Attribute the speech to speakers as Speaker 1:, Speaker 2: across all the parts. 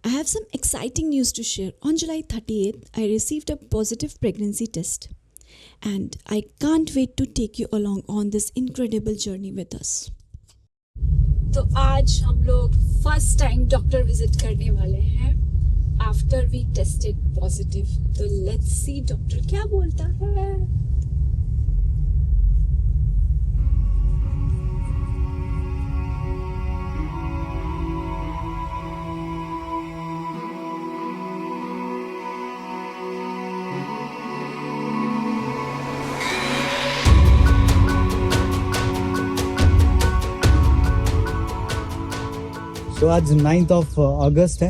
Speaker 1: I have some exciting news to share. On July 30th, I received a positive pregnancy test. And I can't wait to take you along on this incredible journey with us. तो आज हम लोग first time doctor visit करने वाले हैं after we tested positive. तो let's see doctor क्या बोलता है.
Speaker 2: तो आज 9th of August है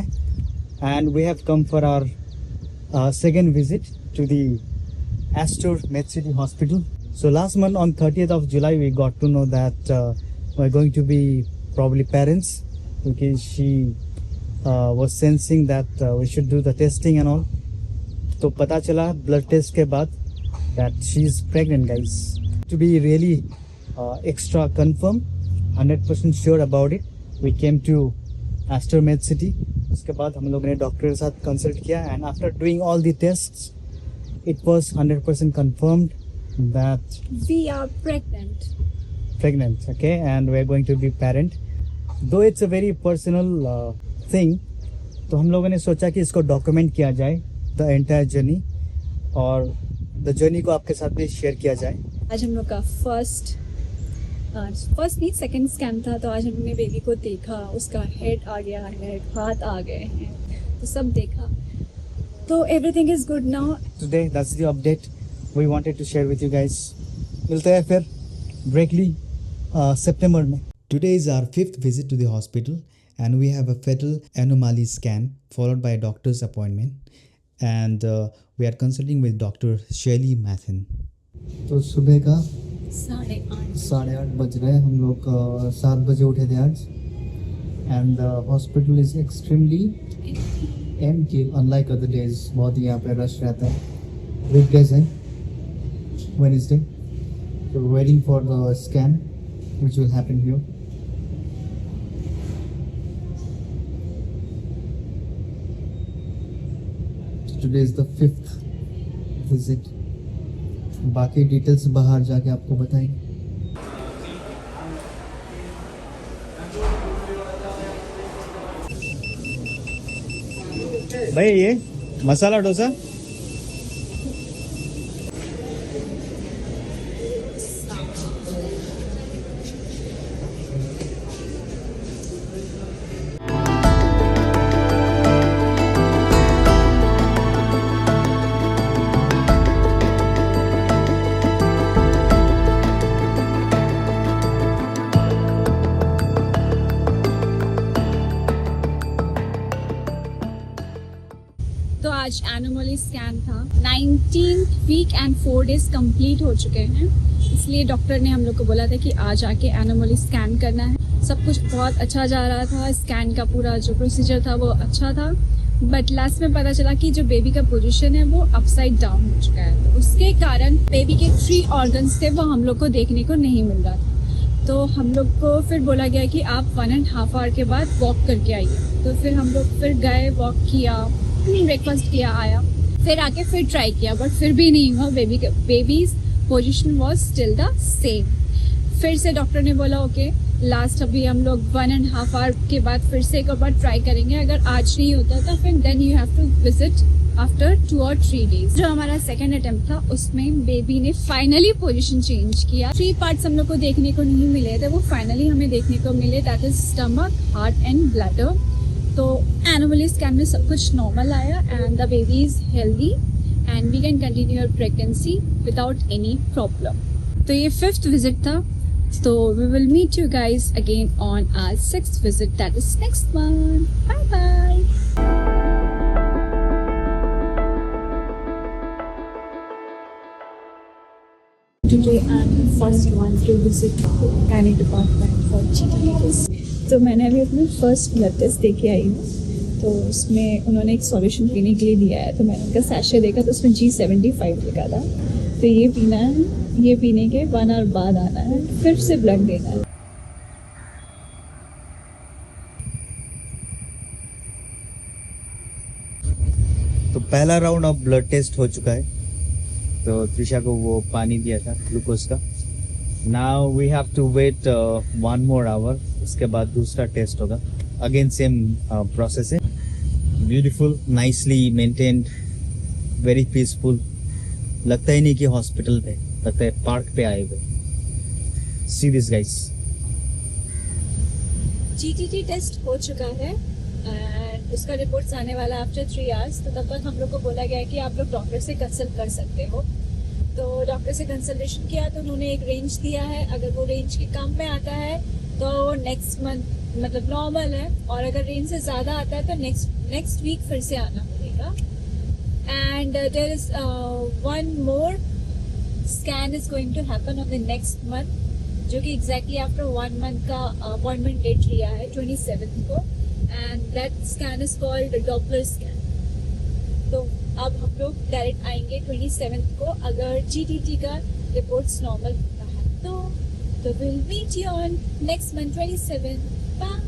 Speaker 2: and we have come for our second visit to the Astor MedCity Hospital. So last month on 30th of July we got to know that we're going to be probably parents because she was sensing that we should do the testing and all. तो पता चला blood test के बाद that she is pregnant, guys. To be really extra confirm, 100% sure about it, we came to Astor MedCity. उसके बाद हम लोगों ने डॉक्टर के साथ कंसल्ट किया and after doing all the tests, it was 100% confirmed that
Speaker 1: We are pregnant.
Speaker 2: Okay, and we are going to be parent. Though it's a very personal thing, तो हम लोगों ने सोचा कि इसको डॉक्यूमेंट किया जाए the entire journey और the journey को आपके साथ भी शेयर किया जाए.
Speaker 1: आज हम लोग का फर्स्ट नहीं सेकंड स्कैन था. तो आज हमने बेबी को देखा, उसका हेड आ गया है, हाथ आ गए हैं, तो सब देखा. तो everything is good now.
Speaker 2: Today that's the update we wanted to share with you guys. मिलते हैं फिर ब्रेकली सितंबर में.
Speaker 3: Today is our 5th visit to the hospital and we have a fetal anomaly scan followed by a doctor's appointment and we are consulting with Dr. Shelly Mathin.
Speaker 2: तो सुबह का
Speaker 1: 8:30
Speaker 2: बज रहे हैं. हम लोग 7 बजे उठे थे आज and hospital is extremely empty unlike other days. बहुत ही यहाँ पे रश रहता है. वीकडेज है, वेडनेसडे. तो waiting for the scan which will happen here. Today is the 5th visit. बाकी डिटेल्स बाहर जाके आपको बताएंगे. भाई ये मसाला डोसा
Speaker 1: तो आज एनोमली स्कैन था. 19th week and 4 days complete हो चुके हैं. इसलिए डॉक्टर ने हम लोग को बोला था कि आज आके एनोमली स्कैन करना है. सब कुछ बहुत अच्छा जा रहा था. स्कैन का पूरा जो प्रोसीजर था वो अच्छा था. बट लास्ट में पता चला कि जो बेबी का पोजीशन है वो अपसाइड डाउन हो चुका है. तो उसके कारण बेबी के 3 organs थे वो हम लोग को देखने को नहीं मिल रहा था. तो हम लोग को फिर बोला गया कि आप 1.5 hour के बाद वॉक करके आइए. तो फिर हम लोग फिर गए, वॉक किया, ब्रेकफास्ट किया, आया, फिर आके फिर ट्राई किया. बट फिर भी नहीं हुआ. Babies position was still the same. फिर से डॉक्टर ने बोला ओके लास्ट अभी हम लोग 1.5 hour के बाद फिर से एक बार ट्राई करेंगे. अगर आज नहीं होता तो फिर then you have to visit after 2 or 3 days. जो हमारा सेकेंड अटेम्प्ट था उसमें बेबी ने फाइनली पोजीशन चेंज किया. 3 parts हम लोग को देखने को नहीं मिले थे, वो फाइनली हमें देखने को मिले. That is stomach, heart and bladder. तो एनोमली स्कैन में सब कुछ नॉर्मल आया and the baby is healthy and we can continue your pregnancy without any problem. तो ये 5th विजिट था. तो we will meet you guys again on our 6th visit, that is next month. Bye bye. Today I'm the first one to visit the gynae department for GTS. तो मैंने अभी अपना first blood test दे के आई हूँ. तो उसमें उन्होंने एक सॉल्यूशन पीने के लिए दिया है. तो मैंने उनका सैशे देखा तो उसमें G75 लिखा था. तो ये पीना है. ये पीने के 1 hour बाद आना है, फिर से ब्लड देना है.
Speaker 2: तो पहला राउंड ऑफ ब्लड टेस्ट हो चुका है, तो त्रिशा को वो पानी दिया था ग्लूकोज का. Now we have to wait 1 more hour, उसके बाद दूसरा टेस्ट होगा. अगेन सेम प्रोसेस है. Beautiful, nicely maintained, very peaceful. लगता ही नहीं कि हॉस्पिटल पे, लगता है पार्क पे आए हुए. See this guys.
Speaker 1: GTT test हो चुका है एंड उसका रिपोर्ट्स आने वाला है आफ्टर 3 hours. तो तब तक हम लोग को बोला गया है कि आप लोग डॉक्टर से कंसल्ट कर सकते हो. तो डॉक्टर से कंसल्टेशन किया तो उन्होंने एक रेंज दिया है. अगर वो रेंज के कम में आता है तो नेक्स्ट मंथ मतलब नॉर्मल है, और अगर रेंज से ज़्यादा आता है तो नेक्स्ट वीक फिर से आना पड़ेगा. And there is 1 more scan is going to happen on the next month, जो कि एग्जैक्टली आफ्टर 1 month का अपॉइंटमेंट डेट लिया है 27th को. And that scan is called Doppler scan. तो अब हम लोग डायरेक्ट आएंगे 27th को अगर GTT का रिपोर्ट्स नॉर्मल होता है तो will meet you on next month 27. Bye.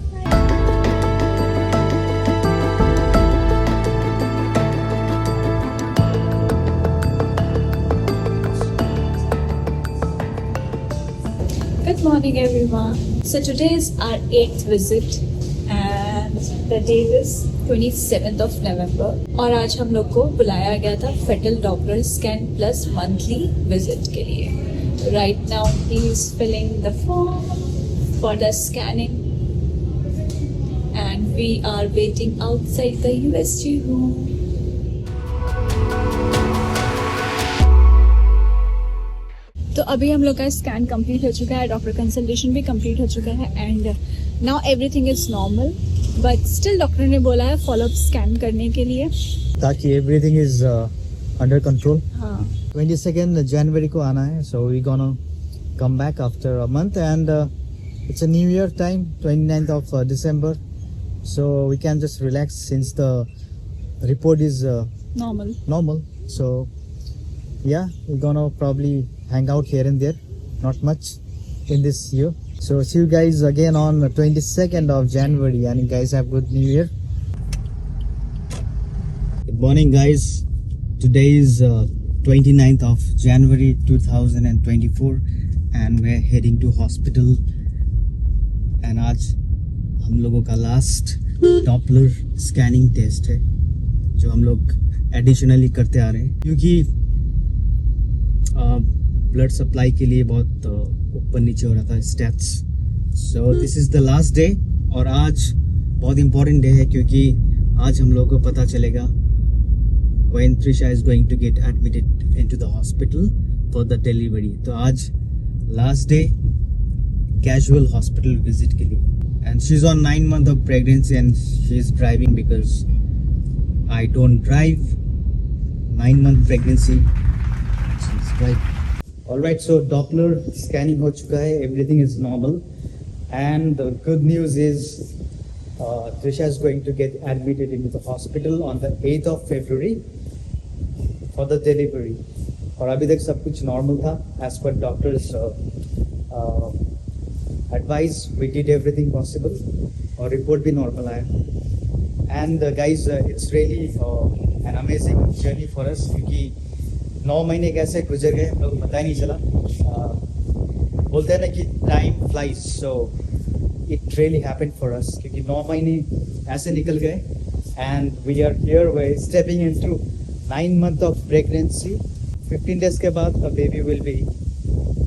Speaker 1: Good morning everyone. So today is our 8th visit and the date is 27th of November. और आज हम लोग को बुलाया गया था fetal Doppler scan plus monthly visit के लिए. Right now he is filling the form for the scanning and we are waiting outside the USG room. तो अभी हम लोग का स्कैन कंप्लीट हो चुका है, डॉक्टर कंसल्टेशन भी कंप्लीट हो चुका है and now everything is normal. But still doctor ने बोला है फॉलोअप स्कैन करने के लिए
Speaker 2: ताकि एवरीथिंग इज अंडर कंट्रोल.
Speaker 1: हाँ.
Speaker 2: 22nd January को आना है, so we gonna come back after a month and it's a new year time, 29th of December, so we can just relax since the report is normal. So yeah, we're gonna probably hang out here and there, not much in this year. So see you guys again on 22nd of January, and guys have good new year. Good morning guys, today is 29th of January 2024 and we're heading to hospital. And आज हम लोगों का last Doppler scanning test है जो हम लोग additionally करते आ रहे हैं क्योंकि ब्लड सप्लाई के लिए बहुत ऊपर नीचे हो रहा था steps. So this is the last day और आज बहुत इम्पोर्टेंट डे है क्योंकि आज हम लोगों को पता चलेगा when Trisha is going to get admitted into the hospital for the delivery. तो आज last day casual hospital visit के लिए. and she's on 9 months of pregnancy and she's driving because I don't drive. 9-month pregnancy, she's driving. Alright, so Doppler scanning हो चुका है, everything is normal and the good news is Trisha is going to get admitted into the hospital on the 8th of February for the delivery. और अभी तक सब कुछ normal था as per doctor's advice. We did everything possible और report भी normal आया. And guys, it's really an amazing journey for us क्योंकि 9 महीने कैसे गुजर गए हम लोग पता ही नहीं चला. बोलते हैं ना कि time flies, so it really happened for us क्योंकि 9 महीने ऐसे निकल गए and we are here, we are stepping into 9 months of pregnancy. 15 days के बाद the baby will be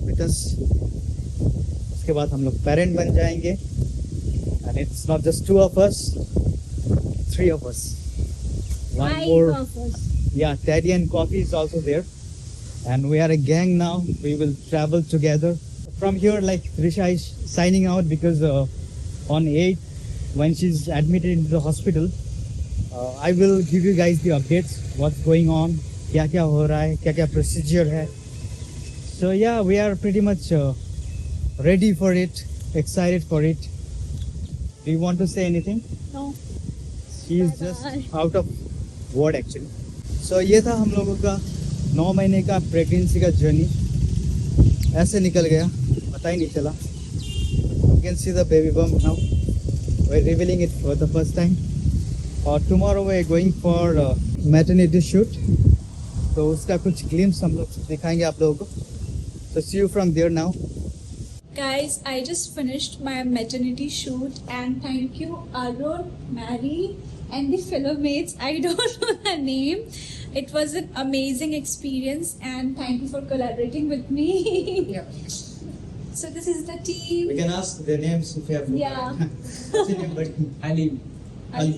Speaker 2: with us. उसके बाद हम लोग पेरेंट बन जाएंगे and it's not just 2 of us, 3 of us. One more.
Speaker 1: 5 of us.
Speaker 2: Yeah, Teddy and Coffee is also there. And we are a gang now. We will travel together. From here, like Trisha is signing out because on 8th, when she's admitted into the hospital, I will give you guys the updates. What's going on? क्या हो रहा है? क्या procedure है? So yeah, we are pretty much ready for it. Excited for it. Do you want to say anything?
Speaker 1: No.
Speaker 2: She is just out of word actually. So ये था हम लोगों का 9 महीने का प्रेगनेंसी का जर्नी. ऐसे निकल गया, पता ही नहीं चला. You can see the baby bump now. We're revealing it for the first time. और tomorrow we are going for maternity shoot. तो उसका कुछ glimpse हम लोग दिखाएंगे आप लोगों को. So see you from there now.
Speaker 1: Guys, I just finished my maternity shoot and thank you Arun, Mary and the fellow mates. I don't know the name. It was an amazing experience and thank you for collaborating with me. So this is the team.
Speaker 2: We can ask their names if you have.
Speaker 1: Yeah.
Speaker 2: What's your name, buddy?
Speaker 4: Ali.
Speaker 2: Ali.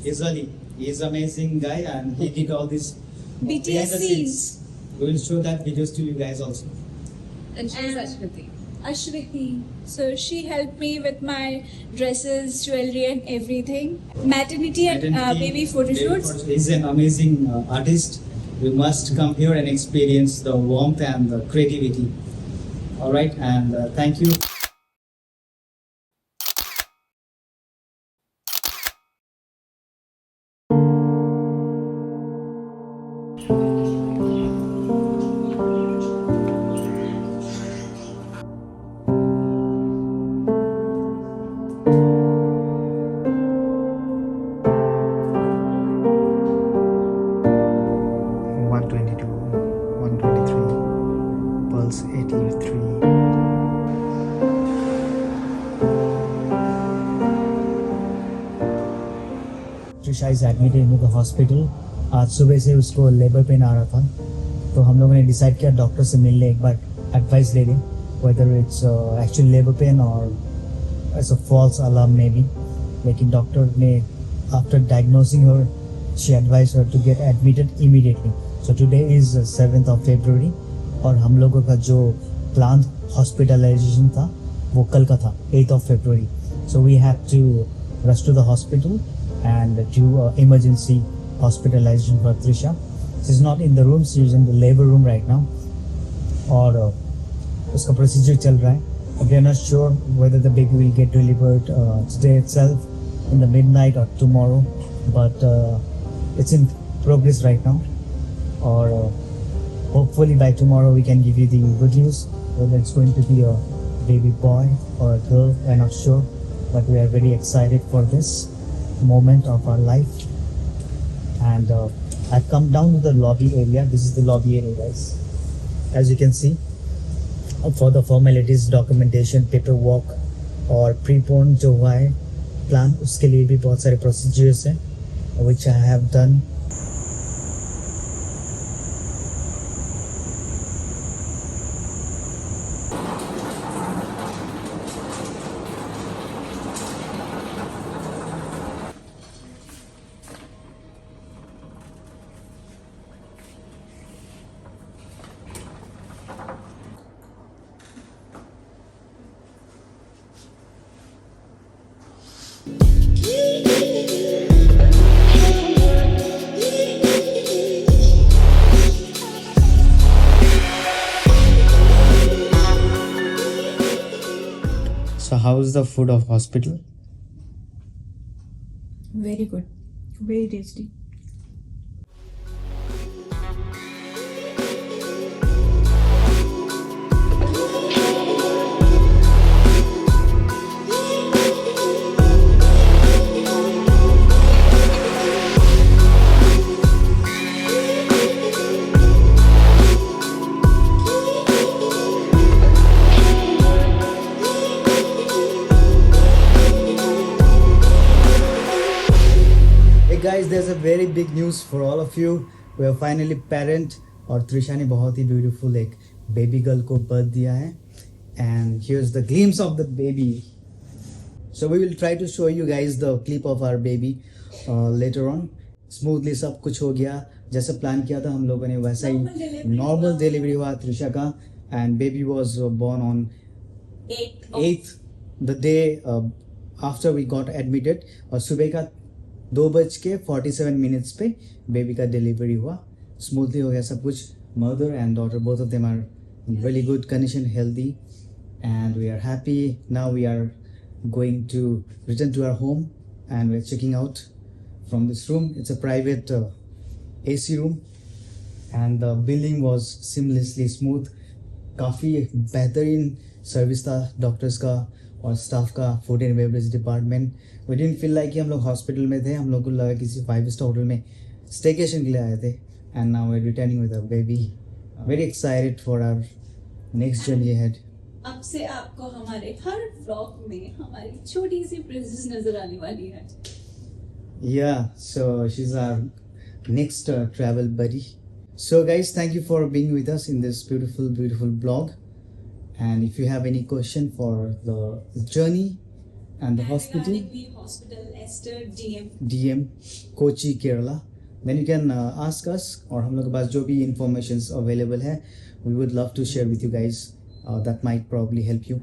Speaker 2: He's Ali. He's an amazing guy and he did all this
Speaker 1: BTS
Speaker 2: behind the
Speaker 1: scenes.
Speaker 2: We will show that videos to you guys also.
Speaker 4: And she's Ashwati.
Speaker 1: Ashriti. So she helped me with my dresses, jewelry and everything. Maternity and baby photo shoots.
Speaker 2: He's an amazing artist. You must come here and experience the warmth and the creativity. All right, and thank you. Pulse 83. Trisha is admitted into the hospital. आज सुबह से उसको labour pain आ रहा था, तो हम लोगों ने डिसाइड किया डॉक्टर से मिलने एक बार एडवाइस ले लें, whether it's actual labor pain or it's a false alarm maybe. लेकिन डॉक्टर ने after diagnosing her, she advised her to get admitted immediately. So today is 7th of February और हम लोगों का जो प्लान हॉस्पिटलाइजेशन था वो कल का था 8th of February. So we had to rush to the hospital and do emergency hospitalization for Trisha. She's not in the room, she's in the labor room right now. और उसका procedure चल रहा है. We are not sure whether the baby will get delivered today itself, in the midnight or tomorrow, but it's in progress right now. Or hopefully by tomorrow we can give you the good news, whether it's going to be a baby boy or a girl, we're not sure, but we are very excited for this moment of our life. And I've come down to the lobby area. This is the lobby area, guys. As you can see, for the formalities, documentation, paperwork और preborn जो हुआ है plan, उसके लिए भी बहुत सारे procedures हैं which I have done. So how is the food of hospital?
Speaker 1: Very good. Very tasty.
Speaker 2: Guys, there's a very big news for all of you. We are finally parent और त्रिशा ने बहुत ही beautiful एक baby girl को birth दिया है. And here's the glimpse of the baby. So we will try to show you guys the clip of our baby later on. Smoothly सब कुछ हो गया जैसे प्लान किया था हम लोगों ने, वैसा ही normal delivery हुआ त्रिशा का. And baby was born on 8th, the day after we got admitted. और सुबह का 2:47 पे बेबी का डिलीवरी हुआ. स्मूथली हो गया सब कुछ. Mother and daughter both of them are in really good condition, healthy, and we are happy. Now we are going to return to our home and we're checking out from this room. It's a private AC room and the billing was seamlessly smooth. काफ़ी बेहतरीन service था doctors का और staff का food and beverage department. We didn't feel like कि हम लोग hospital में थे. हम लोग को लगा किसी 5 स्टार होटल में स्टेकेशन के लिए आए थे. And now we are returning with our baby. Very excited for our next journey ahead.
Speaker 4: अब से आपको हमारे हर व्लॉग में हमारी छोटी सी प्रिंसेस नजर आने वाली है.
Speaker 2: Yeah, so she's our next travel buddy. So guys, thank you for being with us in this beautiful blog. And if you have any question for the journey and the hospital,
Speaker 4: Regarding the hospital, Esther
Speaker 2: DM Kochi, Kerala, then you can ask us. और हम लोग के पास जो भी informations available है, we would love to share with you guys. That might probably help you.